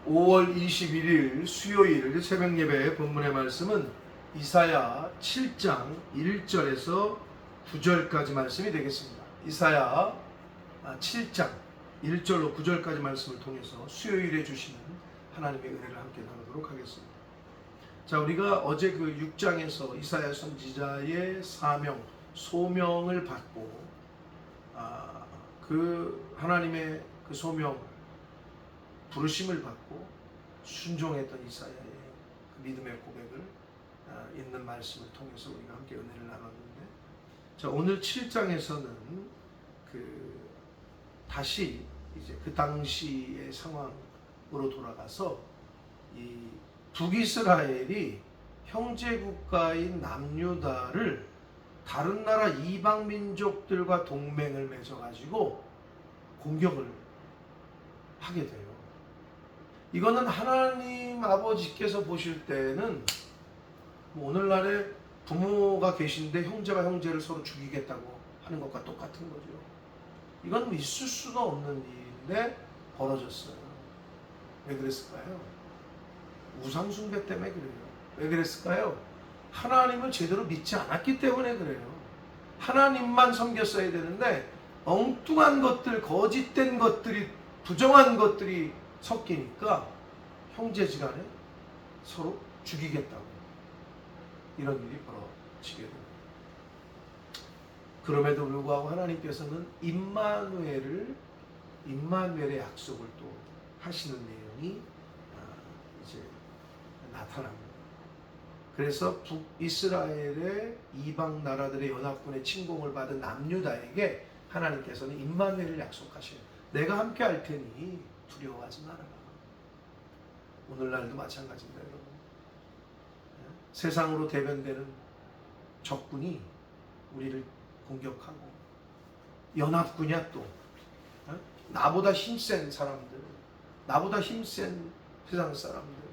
5월 21일 수요일 새벽예배 본문의 말씀은 이사야 7장 1절에서 9절까지 말씀이 되겠습니다. 이사야 7장 1절로 9절까지 말씀을 통해서 수요일에 주시는 하나님의 은혜를 함께 나누도록 하겠습니다. 자, 우리가 어제 그 6장에서 이사야 선지자의 사명, 소명을 받고 그 하나님의 그 소명, 부르심을 받고 순종했던 이사야의 그 믿음의 고백을 있는 말씀을 통해서 우리가 함께 은혜를 나눴는데, 자, 오늘 7장에서는 다시 이제 그 당시의 상황으로 돌아가서 이 북이스라엘이 형제 국가인 남유다를 다른 나라 이방 민족들과 동맹을 맺어가지고 공격을 하게 돼요. 이거는 하나님 아버지께서 보실 때는 오늘날에 부모가 계신데 형제가 형제를 서로 죽이겠다고 하는 것과 똑같은 거죠. 이건 있을 수가 없는 일인데 벌어졌어요. 왜 그랬을까요? 우상숭배 때문에 그래요. 왜 그랬을까요? 하나님을 제대로 믿지 않았기 때문에 그래요. 하나님만 섬겼어야 되는데 엉뚱한 것들, 거짓된 것들이, 부정한 것들이 섞이니까 형제지간에 서로 죽이겠다고 이런 일이 벌어지게 됩니다. 그럼에도 불구하고 하나님께서는 임마누엘의 약속을 또 하시는 내용이 이제 나타납니다. 그래서 북이스라엘의 이방 나라들의 연합군의 침공을 받은 남유다에게 하나님께서는 임마누엘을 약속하셔요. 내가 함께 할 테니 두려워하지 말아라. 오늘날도 마찬가지입니다, 여러분. 세상으로 대변되는 적군이 우리를 공격하고, 연합군이야 또 나보다 힘센 사람들, 나보다 힘센 세상 사람들,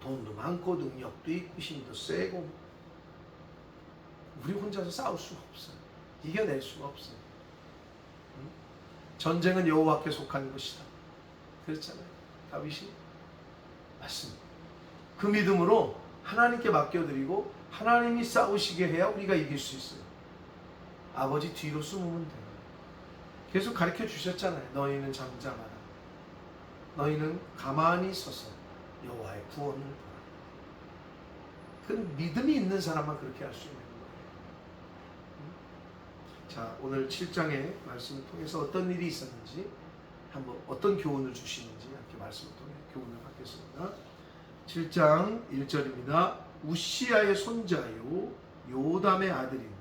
돈도 많고 능력도 있고 힘도 세고, 우리 혼자서 싸울 수가 없어요. 이겨낼 수가 없어요. 전쟁은 여호와께 속한 것이다 그랬잖아요, 다윗이. 맞습니다. 그 믿음으로 하나님께 맡겨드리고 하나님이 싸우시게 해야 우리가 이길 수 있어요. 아버지 뒤로 숨으면 돼요. 계속 가르쳐 주셨잖아요. 너희는 잠잠하라. 너희는 가만히 서서 여호와의 구원을 보라. 그 믿음이 있는 사람만 그렇게 할 수 있는 거예요. 자, 오늘 7장의 말씀을 통해서 어떤 일이 있었는지, 한번 어떤 교훈을 주시는지 함께 말씀을 통해 교훈을 받겠습니다. 7장 1절입니다. 우시야의 손자요 요담의 아들입니다.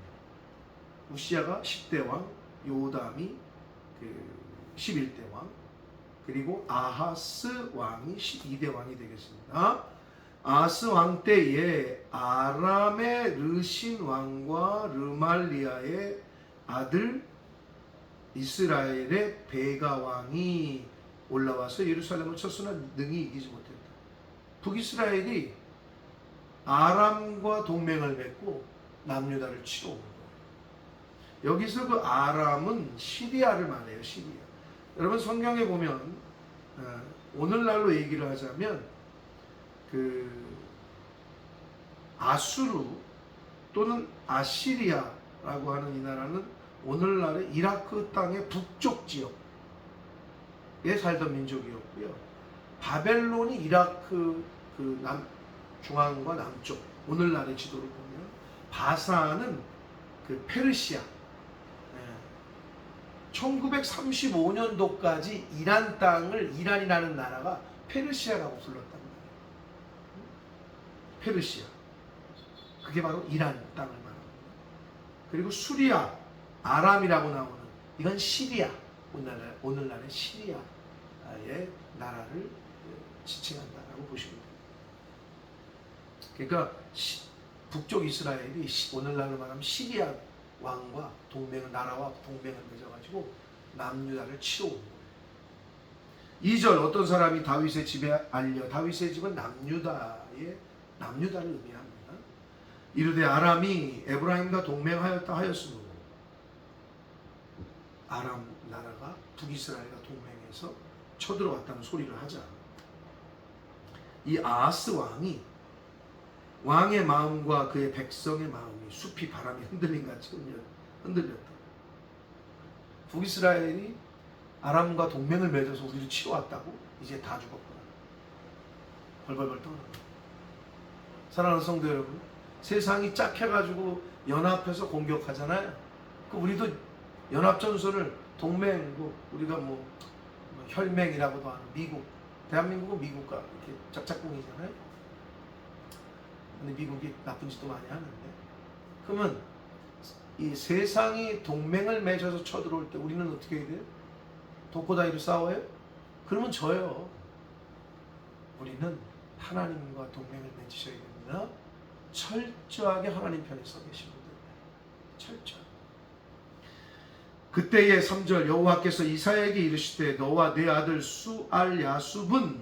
우시야가 10대 왕, 요담이 11대 왕, 그리고 아하스 왕이 12대 왕이 되겠습니다. 아하스 왕 때에 아람의 르신 왕과 르말리아의 아들 이스라엘의 베가 왕이 올라와서 예루살렘을 쳤으나 능히 이기지 못했다. 북이스라엘이 아람과 동맹을 맺고 남유다를 치러 온 거예요. 여기서 그 아람은 시리아를 말해요. 시리아. 여러분 성경에 보면 오늘날로 얘기를 하자면 그 아수르 또는 아시리아라고 하는 이 나라는 오늘날의 이라크 땅의 북쪽 지역에 살던 민족이었고요. 바벨론이 이라크 그 중앙과 남쪽, 오늘날의 지도를 보면 바사는 그 페르시아. 1935년도까지 이란 땅을, 이란이라는 나라가 페르시아라고 불렀단 말이에요. 페르시아. 그게 바로 이란 땅을 말합니다. 그리고 수리아, 아람이라고 나오는 이건 시리아, 오늘날의 시리아의 나라를 지칭한다라고 보시면 됩니다. 그러니까 북쪽 이스라엘이 오늘날로 말하면 시리아 왕과 동맹을, 나라와 동맹을 맺어가지고 남유다를 치러 온 거예요. 2절, 어떤 사람이 다윗의 집에 알려. 다윗의 집은 남유다를 의미합니다. 이르되 아람이 에브라임과 동맹하였다 하였으므로, 아람 나라가 북이스라엘과 동맹해서 쳐들어왔다는 소리를 하자. 이 아하스 왕의 마음과 그의 백성의 마음이 숲이 바람에 흔들린 같이 흔들렸다. 북이스라엘이 아람과 동맹을 맺어서 우리를 치러왔다고? 이제 다 죽었구나. 벌벌벌 떠는 거야. 사랑하는 성도 여러분, 세상이 짝해가지고 연합해서 공격하잖아요. 우리도 연합전선을 동맹, 우리가 혈맹이라고도 하는 미국, 대한민국은 미국과 이렇게 짝짝꿍이잖아요. 근데 미국이 나쁜 짓도 많이 하는데, 그러면 이 세상이 동맹을 맺어서 쳐들어올 때 우리는 어떻게 해야 돼요? 독고다이로 싸워요? 그러면 져요. 우리는 하나님과 동맹을 맺으셔야 됩니다. 철저하게 하나님 편에 서 계신 분들, 철저하게. 그때의 3절, 여호와께서 이사야에게 이르시되 너와 네 아들 수알야숲은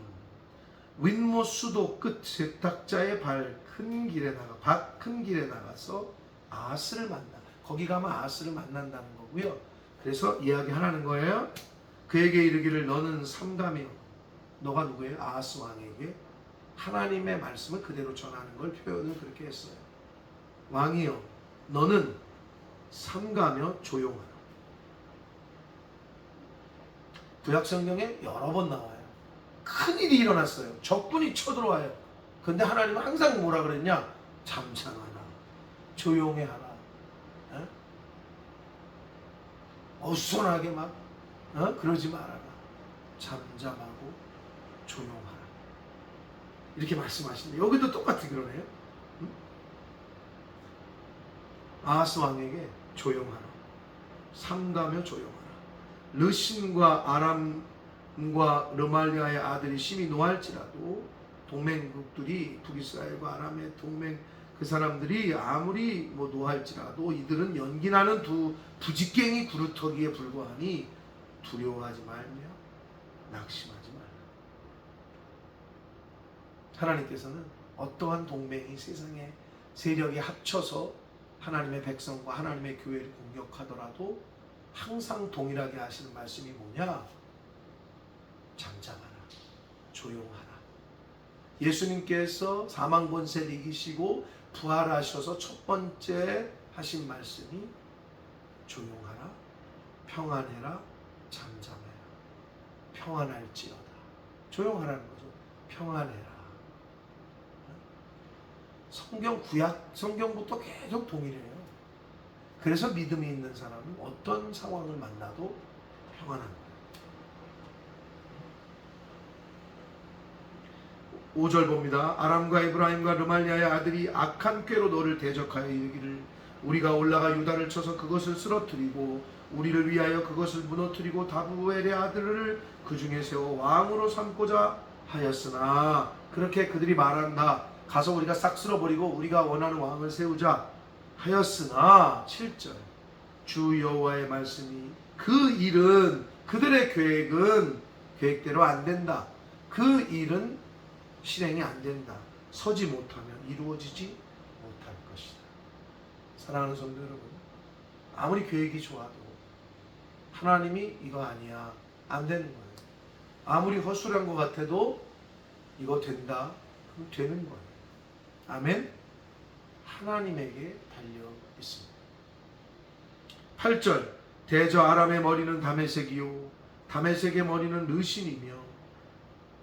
윗못 수도 끝 세탁자의 발 큰 길에 나가서 아하스를 만나. 거기 가면 아하스를 만난다는 거고요. 그래서 이야기하라는 거예요. 그에게 이르기를 너는 삼가며, 너가 누구예요? 아하스 왕에게 하나님의 말씀을 그대로 전하는 걸 표현을 그렇게 했어요. 왕이여, 너는 삼가며 조용하라. 구약성경에 여러 번 나와요. 큰일이 일어났어요. 적군이 쳐들어와요. 근데 하나님은 항상 뭐라 그랬냐? 잠잠하라. 조용해하라. 어수선하게 그러지 말아라. 잠잠하고 조용하라. 이렇게 말씀하시는데 여기도 똑같이 그러네요. 아하스 왕에게 조용하라. 삼가며 조용하라. 르신과 아람과 르말리아의 아들이 심히 노할지라도 동맹국들이 북이스라엘과 아람의 동맹 그 사람들이 아무리 노할지라도 이들은 연기나는 두 부직갱이 구루터기에 불과하니 두려워하지 말며 낙심하지 말라. 하나님께서는 어떠한 동맹이 세상의 세력이 합쳐서 하나님의 백성과 하나님의 교회를 공격하더라도 항상 동일하게 하시는 말씀이 뭐냐? 잠잠하라. 조용하라. 예수님께서 사망 권세를 이기시고 부활하셔서 첫 번째 하신 말씀이 조용하라, 평안해라, 잠잠해라. 평안할지어다. 조용하라는 거죠. 평안해라. 성경부터 계속 동일해요. 그래서 믿음이 있는 사람은 어떤 상황을 만나도 평안한 거예요. 5절 봅니다. 아람과 에브라임과 르말리아의 아들이 악한 꾀로 너를 대적하여 이르기를 우리가 올라가 유다를 쳐서 그것을 쓰러뜨리고 우리를 위하여 그것을 무너뜨리고 다부엘의 아들을 그 중에 세워 왕으로 삼고자 하였으나, 그렇게 그들이 말한다. 가서 우리가 싹 쓸어버리고 우리가 원하는 왕을 세우자 하였으나, 7절 주 여호와의 말씀이 그 일은, 그들의 계획은 계획대로 안 된다. 그 일은 실행이 안 된다. 서지 못하면 이루어지지 못할 것이다. 사랑하는 성도 여러분, 아무리 계획이 좋아도 하나님이 이거 아니야, 안 되는 거예요. 아무리 허술한 것 같아도 이거 된다, 그럼 되는 거예요. 아멘. 하나님에게 달려 있습니다. 8절 대저 아람의 머리는 다메섹이요 다메섹의 머리는 르신이며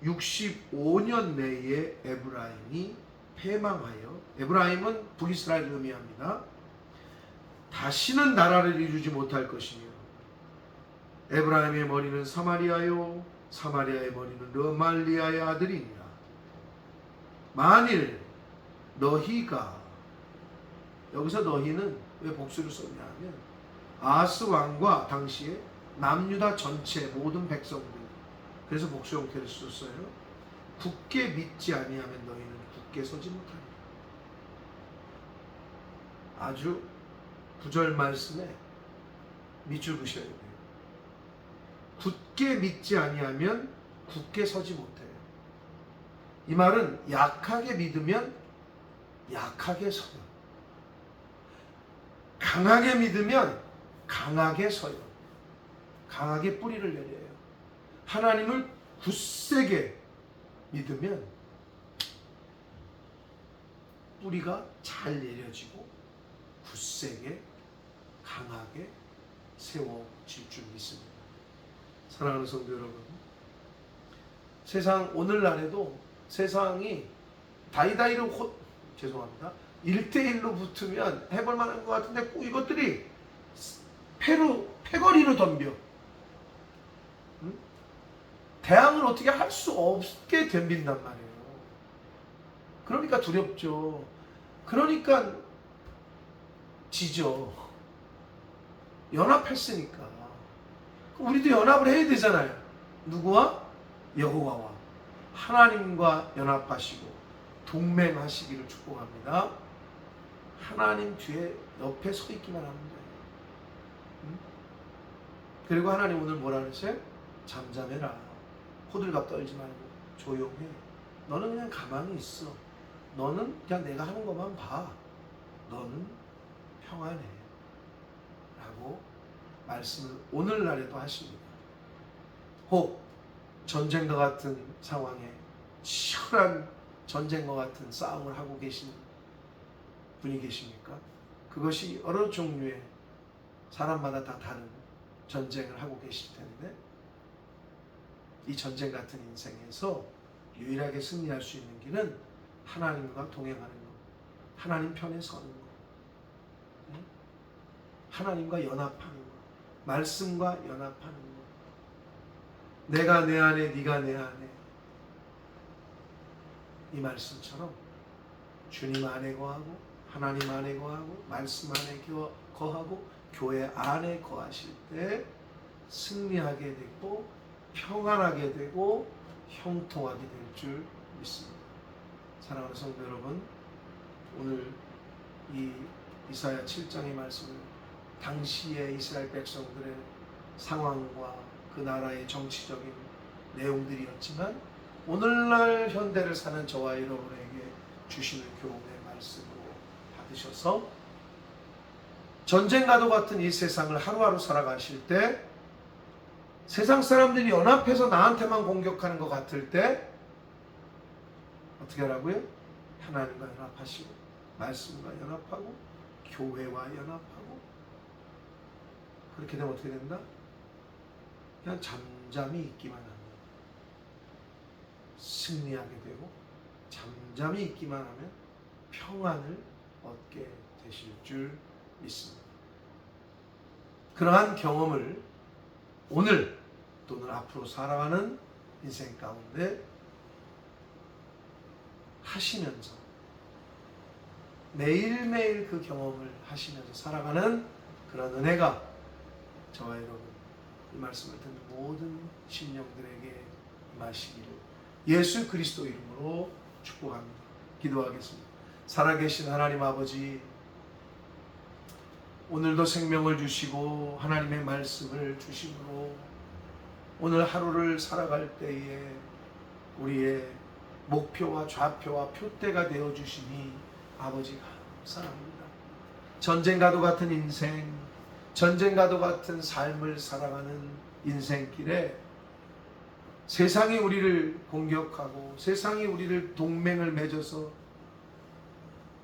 65년 내에 에브라임이 패망하여, 에브라임은 북이스라엘을 의미합니다. 다시는 나라를 이루지 못할 것이며 에브라임의 머리는 사마리아요 사마리아의 머리는 르말리아의 아들이니라. 만일 너희가, 여기서 너희는 왜 복수를 썼냐 하면 아하스 왕과 당시에 남유다 전체 모든 백성들, 그래서 복수 형태를 썼어요. 굳게 믿지 아니하면 너희는 굳게 서지 못하리라. 아주 구절 말씀에 밑줄 그셔야 돼요. 굳게 믿지 아니하면 굳게 서지 못해요. 이 말은 약하게 믿으면 약하게 서요. 강하게 믿으면 강하게 서요. 강하게 뿌리를 내려요. 하나님을 굳세게 믿으면 뿌리가 잘 내려지고 굳세게 강하게 세워질 줄 믿습니다. 사랑하는 성도 여러분, 세상 오늘날에도 세상이 다이다이로 죄송합니다. 1대1로 붙으면 해볼 만한 것 같은데 꼭 이것들이 패거리로 덤벼. 대항을 어떻게 할 수 없게 덤빈단 말이에요. 그러니까 두렵죠. 그러니까 지죠. 연합했으니까. 우리도 연합을 해야 되잖아요. 누구와? 여호와와 하나님과 연합하시고 동맹하시기를 축복합니다. 하나님 뒤에 옆에 서 있기만 하면 돼요. 그리고 하나님 오늘 뭐라 그러세요? 잠잠해라. 호들갑 떨지 말고 조용해. 너는 그냥 가만히 있어. 너는 그냥 내가 하는 것만 봐. 너는 평안해. 라고 말씀을 오늘날에도 하십니다. 혹 전쟁과 같은 상황에 치열한 전쟁과 같은 싸움을 하고 계신 분이 계십니까? 그것이 여러 종류의 사람마다 다 다른 전쟁을 하고 계실 텐데 이 전쟁 같은 인생에서 유일하게 승리할 수 있는 길은 하나님과 동행하는 것, 하나님 편에 서는 것, 하나님과 연합하는 것, 말씀과 연합하는 것. 내가 내 안에, 네가 내 안에. 이 말씀처럼 주님 안에 거하고 하나님 안에 거하고 말씀 안에 거하고 교회 안에 거하실 때 승리하게 되고 평안하게 되고 형통하게 될 줄 믿습니다. 사랑하는 성도 여러분, 오늘 이 이사야 7장의 말씀은 당시의 이스라엘 백성들의 상황과 그 나라의 정치적인 내용들이었지만 오늘날 현대를 사는 저와 여러분에게 주시는 교훈의 말씀으로 받으셔서 전쟁과도 같은 이 세상을 하루하루 살아가실 때 세상 사람들이 연합해서 나한테만 공격하는 것 같을 때 어떻게 하라고요? 하나님과 연합하시고 말씀과 연합하고 교회와 연합하고 그렇게 되면 어떻게 된다? 그냥 잠잠히 있기만 하면 승리하게 되고 잠잠히 있기만 하면 평안을 얻게 되실 줄 믿습니다. 그러한 경험을 오늘 또는 앞으로 살아가는 인생 가운데 하시면서 매일매일 그 경험을 하시면서 살아가는 그런 은혜가 저와 여러분 이 말씀을 듣는 모든 심령들에게 임하시기를 예수 그리스도 이름으로 축복합니다. 기도하겠습니다. 살아계신 하나님 아버지, 오늘도 생명을 주시고 하나님의 말씀을 주심으로 오늘 하루를 살아갈 때에 우리의 목표와 좌표와 표대가 되어주시니 아버지 감사합니다. 전쟁과도 같은 인생, 전쟁과도 같은 삶을 살아가는 인생길에 세상이 우리를 공격하고 세상이 우리를 동맹을 맺어서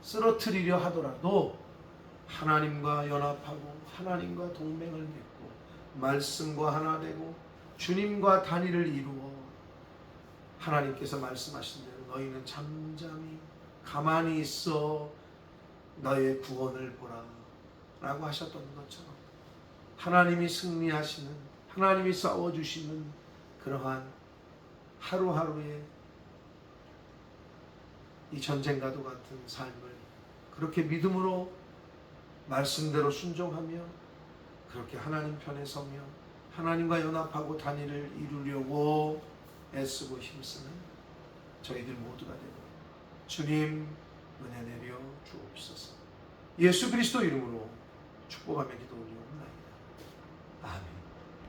쓰러뜨리려 하더라도 하나님과 연합하고 하나님과 동맹을 맺고 말씀과 하나 되고 주님과 단일을 이루어 하나님께서 말씀하신 대로 너희는 잠잠히 가만히 있어 너의 구원을 보라 라고 하셨던 것처럼 하나님이 승리하시는, 하나님이 싸워주시는 그러한 하루하루의 이 전쟁과도 같은 삶을 그렇게 믿음으로 말씀대로 순종하며 그렇게 하나님 편에 서며 하나님과 연합하고 단일을 이루려고 애쓰고 힘쓰는 저희들 모두가 되고 주님 은혜 내려 주옵소서. 예수 그리스도 이름으로 축복하며 기도 올리옵나이다. 아멘.